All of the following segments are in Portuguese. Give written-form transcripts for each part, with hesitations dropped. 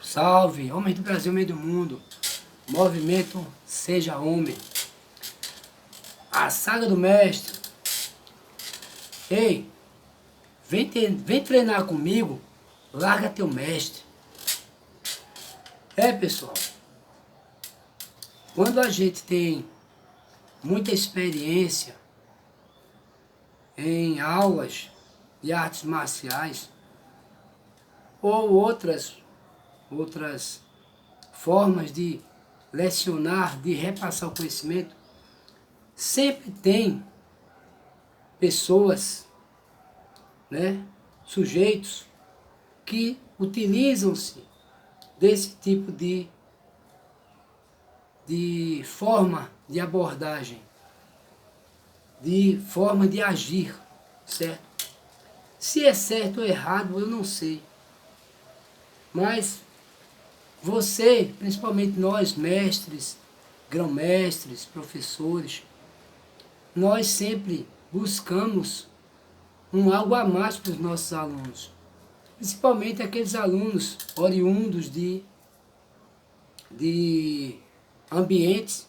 Salve, homens do Brasil, meio do mundo. Movimento Seja Homem. A saga do mestre. Ei, vem treinar comigo. Larga teu mestre. Pessoal, quando a gente tem muita experiência em aulas de artes marciais ou outras formas de lecionar, de repassar o conhecimento, sempre tem pessoas, sujeitos que utilizam-se desse tipo de forma de abordagem, de forma de agir, certo? Se é certo ou errado, eu não sei. Mas você, principalmente nós, mestres, grão-mestres, professores, nós sempre buscamos algo a mais para os nossos alunos. Principalmente aqueles alunos oriundos de ambientes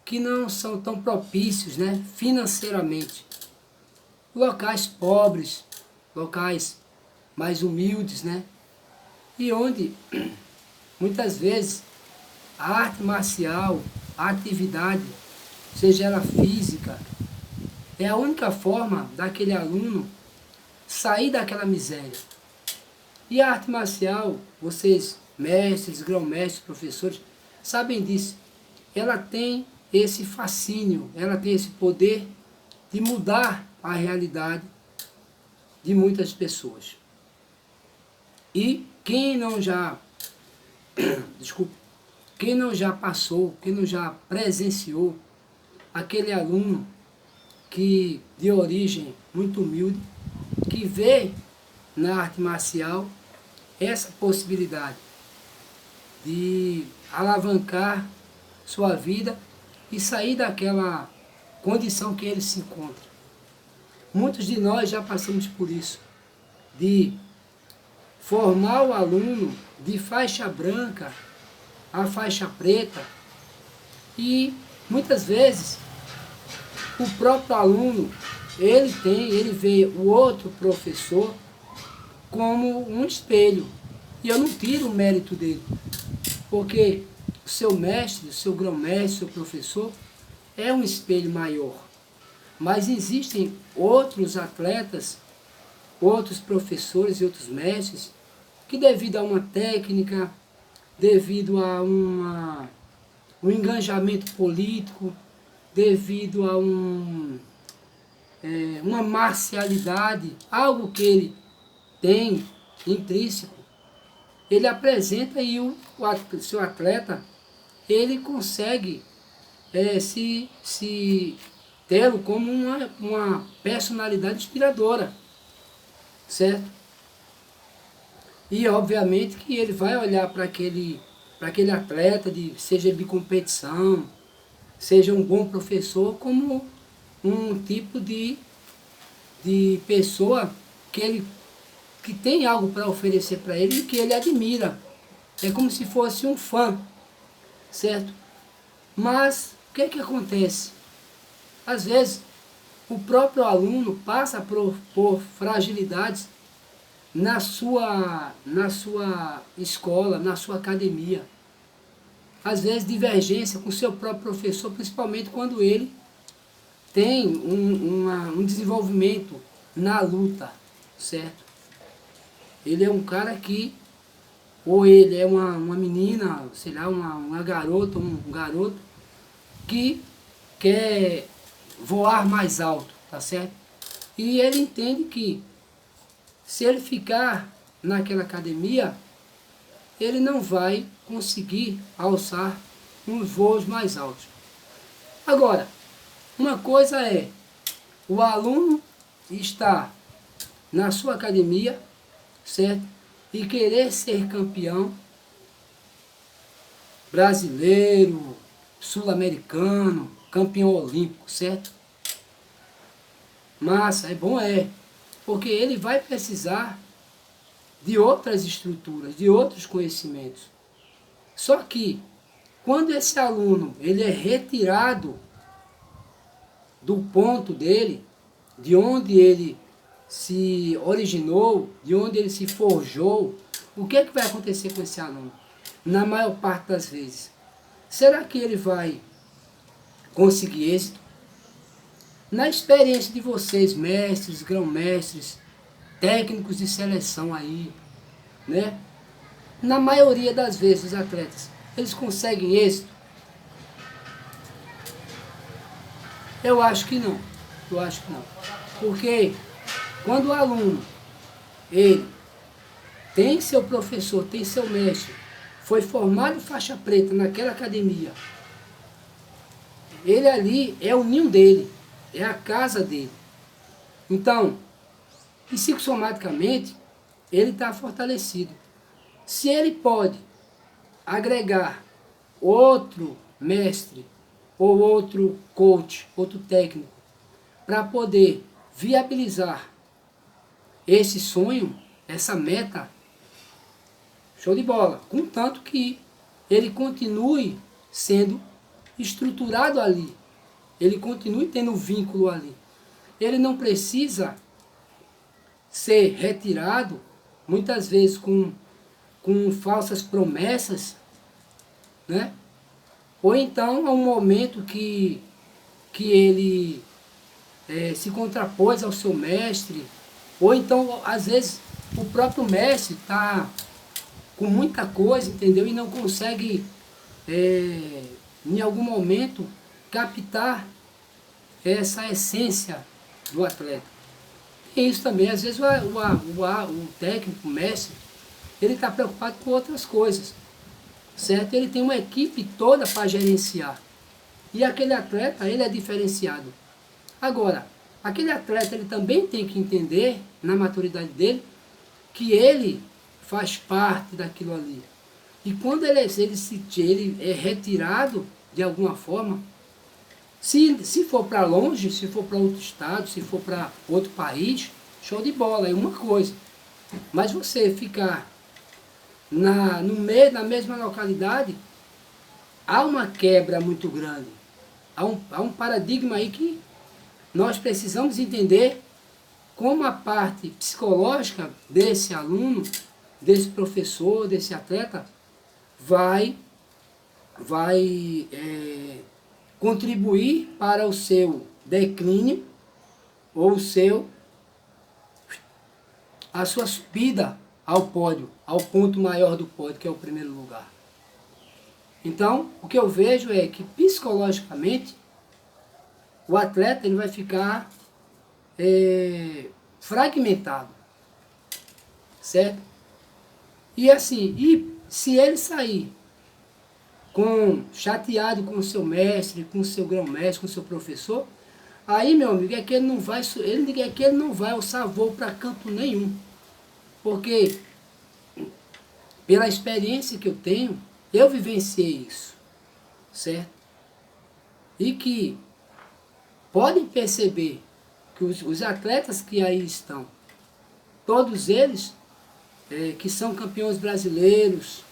que não são tão propícios, financeiramente. Locais pobres, locais mais humildes, e onde muitas vezes a arte marcial, a atividade, seja ela física, é a única forma daquele aluno sair daquela miséria. E a arte marcial, vocês mestres, grão-mestres, professores, sabem disso. Ela tem esse fascínio, ela tem esse poder de mudar a realidade de muitas pessoas. E quem não já passou, quem não já presenciou aquele aluno que de origem muito humilde, que vê na arte marcial essa possibilidade de alavancar sua vida e sair daquela condição que ele se encontra. Muitos de nós já passamos por isso, de formar o aluno de faixa branca a faixa preta, e muitas vezes o próprio aluno, ele vê o outro professor como um espelho. E eu não tiro o mérito dele, porque o seu mestre, o seu grão-mestre, o seu professor é um espelho maior. Mas existem outros atletas, outros professores e outros mestres que, devido a uma técnica, devido a um engajamento político, devido a uma marcialidade, algo que ele tem intrínseco, ele apresenta, e o seu atleta, ele consegue se tê-lo como uma personalidade inspiradora, certo? E obviamente que ele vai olhar para aquele atleta, seja de competição, seja um bom professor, como um tipo de pessoa que tem algo para oferecer para ele e que ele admira. É como se fosse um fã, certo? Mas o que acontece? Às vezes o próprio aluno passa por fragilidades na sua escola, na sua academia. Às vezes divergência com o seu próprio professor, principalmente quando ele tem um desenvolvimento na luta, certo? Ele é um cara que, ou ele é uma menina, sei lá, uma garota, um garoto, que quer voar mais alto, tá certo? E ele entende que, se ele ficar naquela academia, ele não vai conseguir alçar uns voos mais altos. Agora, uma coisa é o aluno estar na sua academia, certo? E querer ser campeão brasileiro, sul-americano, campeão olímpico, certo? Massa, é bom, porque ele vai precisar de outras estruturas, de outros conhecimentos. Só que, quando esse aluno ele é retirado do ponto dele, de onde ele se originou, de onde ele se forjou, o que é que vai acontecer com esse aluno? Na maior parte das vezes. Será que ele vai conseguir êxito? Na experiência de vocês, mestres, grão-mestres, técnicos de seleção aí, né? Na maioria das vezes os atletas, eles conseguem êxito? Eu acho que não. Eu acho que não. Porque quando o aluno, ele tem seu professor, tem seu mestre, foi formado em faixa preta naquela academia, ele ali é o ninho dele, é a casa dele. Então, psicossomaticamente, ele está fortalecido. Se ele pode agregar outro mestre, ou outro coach, outro técnico, para poder viabilizar esse sonho, essa meta, show de bola. Contanto que ele continue sendo estruturado ali, ele continue tendo vínculo ali. Ele não precisa ser retirado, muitas vezes com falsas promessas, né? Ou então, a um momento que ele se contrapôs ao seu mestre, ou então, às vezes, o próprio mestre está com muita coisa, entendeu? E não consegue, em algum momento, captar essa essência do atleta. E isso também, às vezes, o técnico, o mestre, ele está preocupado com outras coisas, certo? Ele tem uma equipe toda para gerenciar. E aquele atleta, ele é diferenciado. Agora, aquele atleta, ele também tem que entender, na maturidade dele, que ele faz parte daquilo ali. E quando ele é retirado, de alguma forma, se for para longe, se for para outro estado, se for para outro país, show de bola, é uma coisa. Mas você ficar na mesma localidade, há uma quebra muito grande. Há um paradigma aí que nós precisamos entender como a parte psicológica desse aluno, desse professor, desse atleta, vai contribuir para o seu declínio ou a sua subida ao pódio, ao ponto maior do pódio, que é o primeiro lugar. Então, o que eu vejo é que psicologicamente o atleta ele vai ficar fragmentado, certo? E assim, se ele sair chateado com o seu mestre, com o seu grão-mestre, com o seu professor, aí, meu amigo, é que ele não vai alçar voo para campo nenhum. Porque, pela experiência que eu tenho, eu vivenciei isso, certo? E que podem perceber que os atletas que aí estão, todos eles que são campeões brasileiros,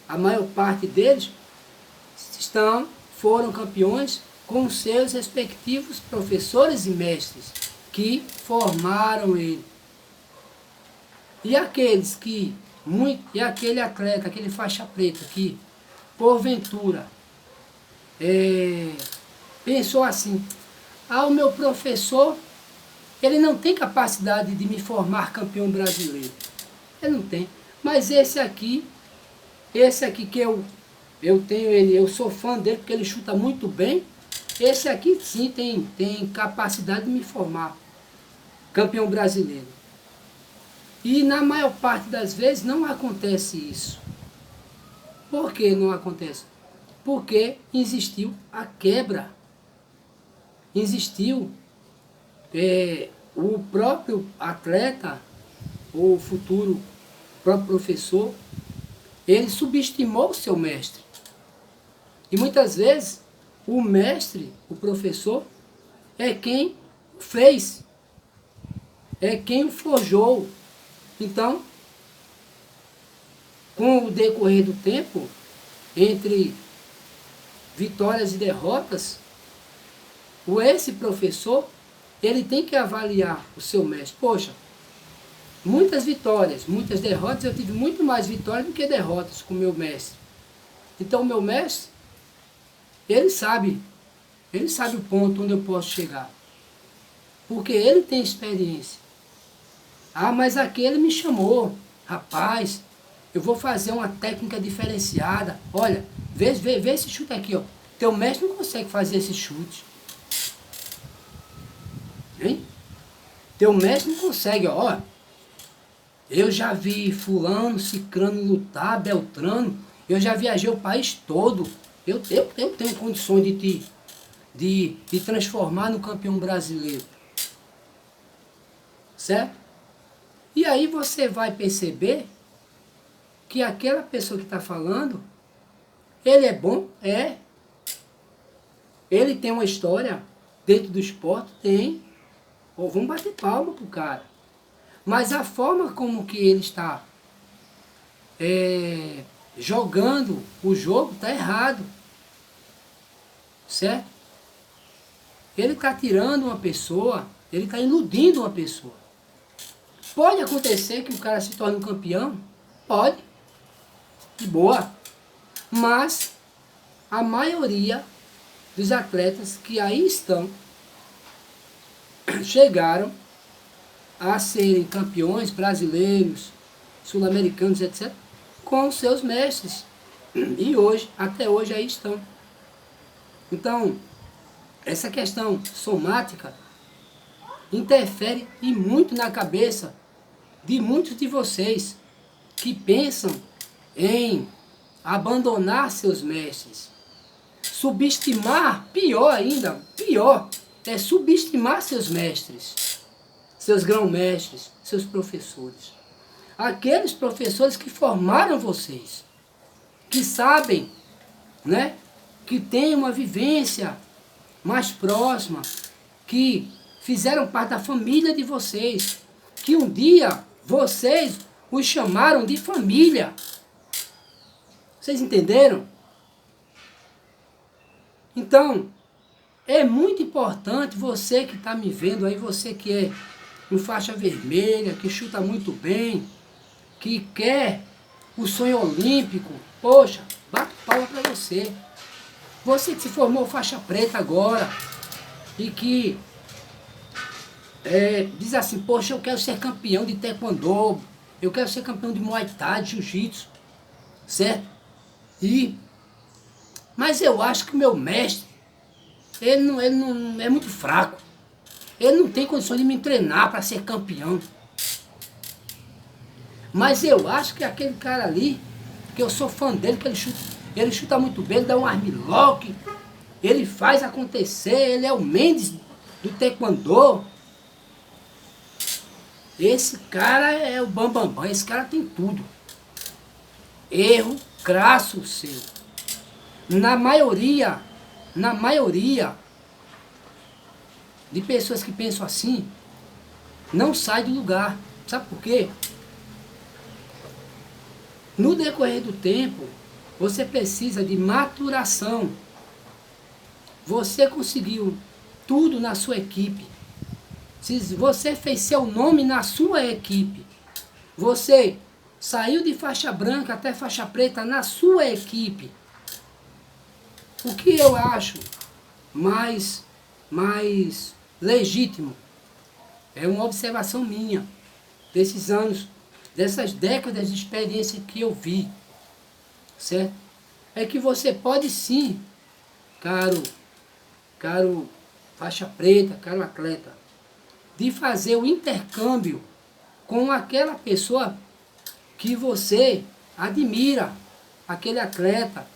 a maior parte deles foram campeões com seus respectivos professores e mestres que formaram ele. E aqueles e aquele atleta, aquele faixa preta que, porventura, pensou assim, o meu professor, ele não tem capacidade de me formar campeão brasileiro. Ele não tem. Mas esse aqui que eu tenho ele, eu sou fã dele porque ele chuta muito bem, esse aqui sim tem capacidade de me formar campeão brasileiro. E na maior parte das vezes não acontece isso. Por que não acontece? Porque existiu a quebra. Existiu o próprio atleta, ou futuro próprio professor, ele subestimou o seu mestre. E muitas vezes o mestre, o professor, é quem fez, é quem o forjou. Então, com o decorrer do tempo, entre vitórias e derrotas, esse professor, ele tem que avaliar o seu mestre. Poxa, muitas vitórias, muitas derrotas, eu tive muito mais vitórias do que derrotas com o meu mestre. Então o meu mestre, ele sabe o ponto onde eu posso chegar. Porque ele tem experiência. Ah, mas aquele me chamou. Rapaz, eu vou fazer uma técnica diferenciada. Olha, vê esse chute aqui, ó. Teu mestre não consegue fazer esse chute. Hein? Teu mestre não consegue, ó. Eu já vi fulano, cicrano lutar, beltrano. Eu já viajei o país todo. Eu tenho condições de transformar no campeão brasileiro. Certo? E aí você vai perceber que aquela pessoa que está falando, ele é bom? É. Ele tem uma história dentro do esporte? Tem. Ou vamos bater palma pro cara. Mas a forma como que ele está jogando o jogo está errado. Certo? Ele está tirando uma pessoa, ele está iludindo uma pessoa. Pode acontecer que o cara se torne um campeão? Pode. De boa. Mas a maioria dos atletas que aí estão chegaram a serem campeões brasileiros, sul-americanos, etc., com seus mestres. E hoje, até hoje, aí estão. Então, essa questão somática interfere e muito na cabeça de muitos de vocês que pensam em abandonar seus mestres. Subestimar, pior ainda, pior, é subestimar seus mestres, seus grão-mestres, seus professores. Aqueles professores que formaram vocês, que sabem, né, que têm uma vivência mais próxima, que fizeram parte da família de vocês, que um dia vocês os chamaram de família. Vocês entenderam? Então, é muito importante você que está me vendo aí, você que é um faixa vermelha, que chuta muito bem, que quer o sonho olímpico, poxa, bate palma para você. Você que se formou faixa preta agora e que diz assim, poxa, eu quero ser campeão de taekwondo, eu quero ser campeão de muay thai, de jiu-jitsu, certo? Mas eu acho que o meu mestre, ele não é muito fraco. Ele não tem condições de me treinar para ser campeão. Mas eu acho que aquele cara ali, que eu sou fã dele, que ele chuta muito bem, ele dá um armlock, ele faz acontecer, ele é o Mendes do taekwondo. Esse cara é o bambambam, esse cara tem tudo. Erro crasso seu. Na maioria de pessoas que pensam assim, não sai do lugar. Sabe por quê? No decorrer do tempo, você precisa de maturação. Você conseguiu tudo na sua equipe. Se você fez seu nome na sua equipe, você saiu de faixa branca até faixa preta na sua equipe. O que eu acho mais legítimo é uma observação minha, desses anos, dessas décadas de experiência que eu vi, certo? É que você pode sim, caro faixa preta, caro atleta, de fazer o intercâmbio com aquela pessoa que você admira, aquele atleta,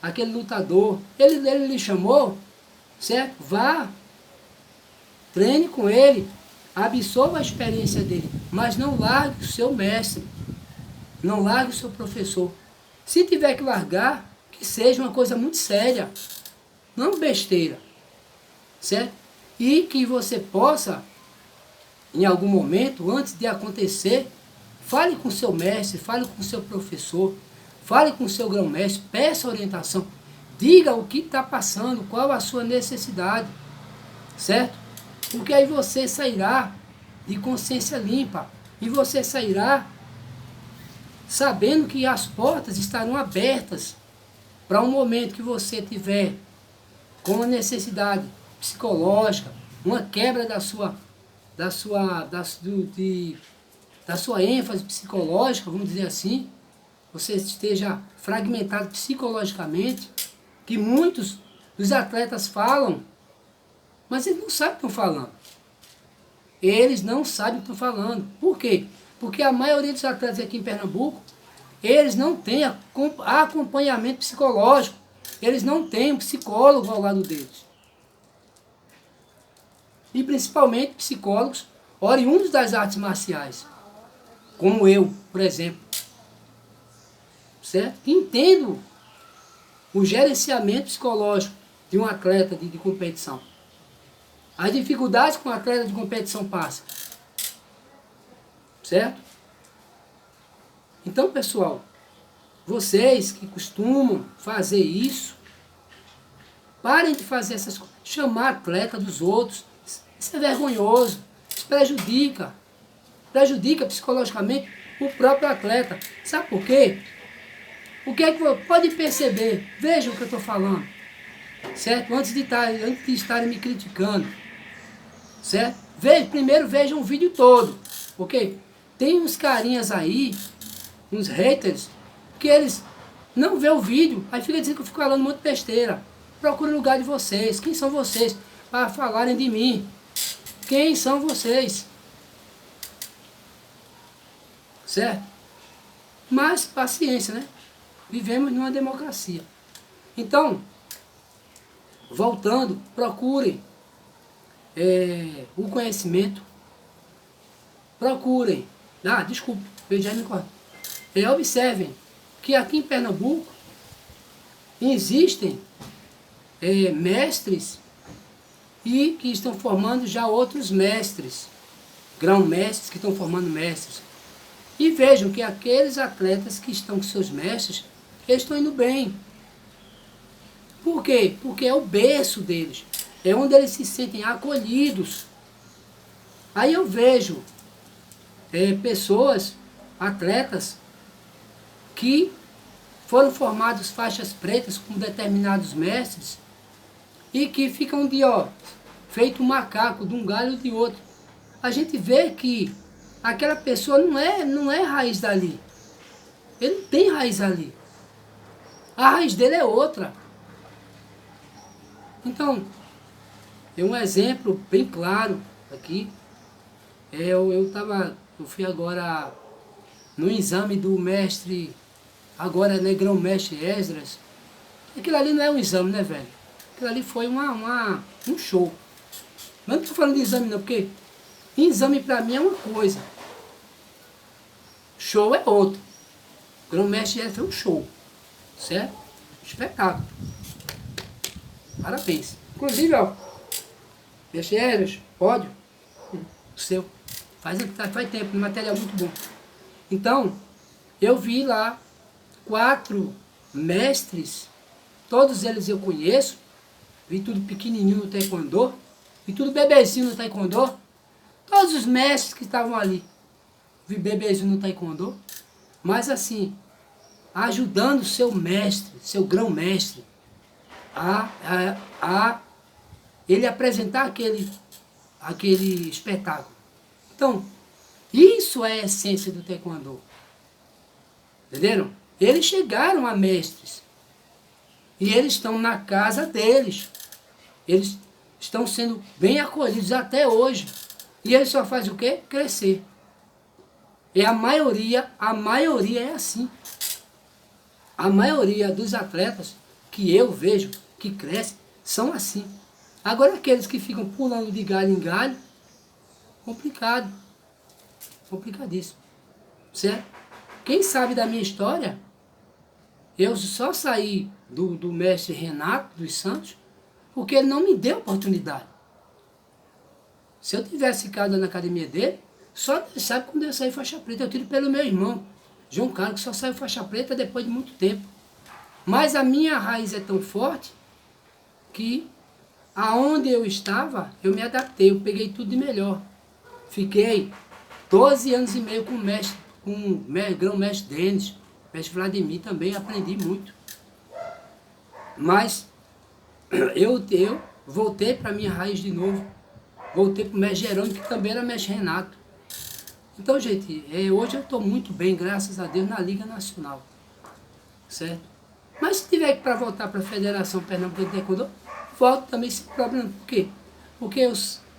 aquele lutador. Ele lhe chamou, certo? Vá, treine com ele, absorva a experiência dele, mas não largue o seu mestre, não largue o seu professor. Se tiver que largar, que seja uma coisa muito séria, não besteira, certo? E que você possa, em algum momento, antes de acontecer, Fale com o seu mestre, fale com o seu professor, fale com o seu grão-mestre, peça orientação. Diga o que está passando, qual a sua necessidade, certo? Porque aí você sairá de consciência limpa e você sairá sabendo que as portas estarão abertas para um momento que você tiver com uma necessidade psicológica, uma quebra da sua ênfase psicológica, vamos dizer assim, você esteja fragmentado psicologicamente, que muitos dos atletas falam, mas eles não sabem o que estão falando. Eles não sabem o que estão falando. Por quê? Porque a maioria dos atletas aqui em Pernambuco, eles não têm acompanhamento psicológico. Eles não têm um psicólogo ao lado deles. E principalmente psicólogos oriundos das artes marciais. Como eu, por exemplo. Certo? Que entendo o gerenciamento psicológico de um atleta de competição. As dificuldades que um atleta de competição passa. Certo? Então, pessoal, vocês que costumam fazer isso, parem de fazer essas coisas. Chamar atleta dos outros. Isso é vergonhoso. Isso prejudica. Prejudica psicologicamente o próprio atleta. Sabe por quê? O que é que pode perceber? Vejam o que eu estou falando. Certo? Antes de estarem me criticando. Certo? Primeiro vejam o vídeo todo. Ok? Tem uns carinhas aí, uns haters, que eles não vê o vídeo, aí fica dizendo que eu fico falando muito besteira. Procure o lugar de vocês. Quem são vocês para falarem de mim? Quem são vocês? Certo? Mas paciência, né? Vivemos numa democracia. Então, voltando, procurem o conhecimento. Procurem. Desculpe, eu já me corto. Observem que aqui em Pernambuco existem mestres e que estão formando já outros mestres, grão-mestres que estão formando mestres. E vejam que aqueles atletas que estão com seus mestres, eles estão indo bem. Por quê? Porque é o berço deles. É onde eles se sentem acolhidos. Aí eu vejo pessoas, atletas, que foram formados faixas pretas com determinados mestres e que ficam feito um macaco de um galho de outro. A gente vê que aquela pessoa não é raiz dali. Ele não tem raiz ali. A raiz dele é outra. Então, é um exemplo bem claro aqui. Eu fui agora no exame do mestre, agora grão-mestre Esdras. Aquilo ali não é um exame, né, velho? Aquilo ali foi um show. Mas não estou falando de exame não, porque exame para mim é uma coisa. Show é outro. Grão-mestre Esdras foi um show. Certo? Espetáculo. Parabéns. Inclusive, mestre Esdras, pódio, o seu. Faz tempo, um material muito bom. Então, eu vi lá 4 mestres, todos eles eu conheço, vi tudo pequenininho no taekwondo, vi tudo bebezinho no taekwondo, todos os mestres que estavam ali, vi bebezinho no taekwondo, mas assim, ajudando o seu mestre, seu grão-mestre, a ele apresentar aquele espetáculo. Então, isso é a essência do taekwondo. Entenderam? Eles chegaram a mestres. E eles estão na casa deles. Eles estão sendo bem acolhidos até hoje. E eles só fazem o quê? Crescer. E a maioria é assim. A maioria dos atletas que eu vejo que crescem são assim. Agora aqueles que ficam pulando de galho em galho, complicado. Complicadíssimo. Certo? Quem sabe da minha história, eu só saí do mestre Renato dos Santos porque ele não me deu oportunidade. Se eu tivesse ficado na academia dele, Só Deus sabe quando eu saí faixa preta. Eu tiro pelo meu irmão, João Carlos, que só saiu faixa preta depois de muito tempo. Mas a minha raiz é tão forte que aonde eu estava, eu me adaptei, eu peguei tudo de melhor. Fiquei 12 anos e meio com o mestre, com o grão-mestre Denis, mestre Vladimir também, aprendi muito. Mas eu voltei para a minha raiz de novo. Voltei para o mestre Jerônimo, que também era mestre Renato. Então, gente, hoje eu estou muito bem, graças a Deus, na Liga Nacional. Certo? Mas se tiver que para voltar para a Federação Pernambucana de Taekwondo, volto também sem problema. Por quê? Porque eu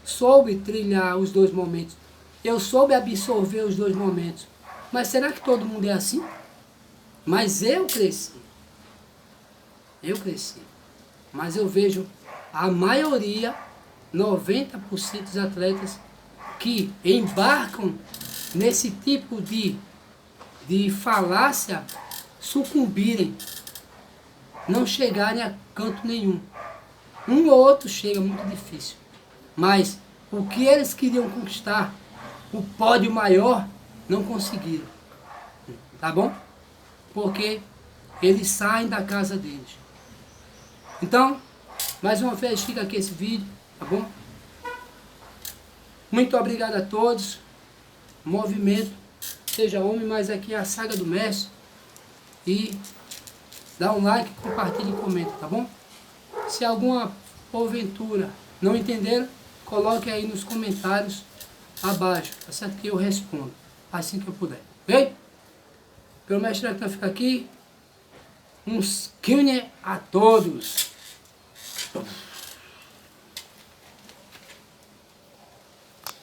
soube trilhar os dois momentos. Eu soube absorver os dois momentos. Mas será que todo mundo é assim? Mas eu cresci. Eu cresci. Mas eu vejo a maioria, 90% dos atletas que embarcam nesse tipo de falácia, sucumbirem, não chegarem a canto nenhum. Um ou outro chega, muito difícil. Mas o que eles queriam conquistar, o pódio maior, não conseguiram. Tá bom? Porque eles saem da casa deles. Então, mais uma vez fica aqui esse vídeo, tá bom? Muito obrigado a todos. Movimento, seja homem, mas aqui é a Saga do Mestre. E dá um like, compartilha e comenta, tá bom? Se alguma porventura não entenderam, coloque aí nos comentários abaixo, tá certo? Que eu respondo assim que eu puder, ok? Pelo mestre Natan fica aqui. Uns Kyune a todos!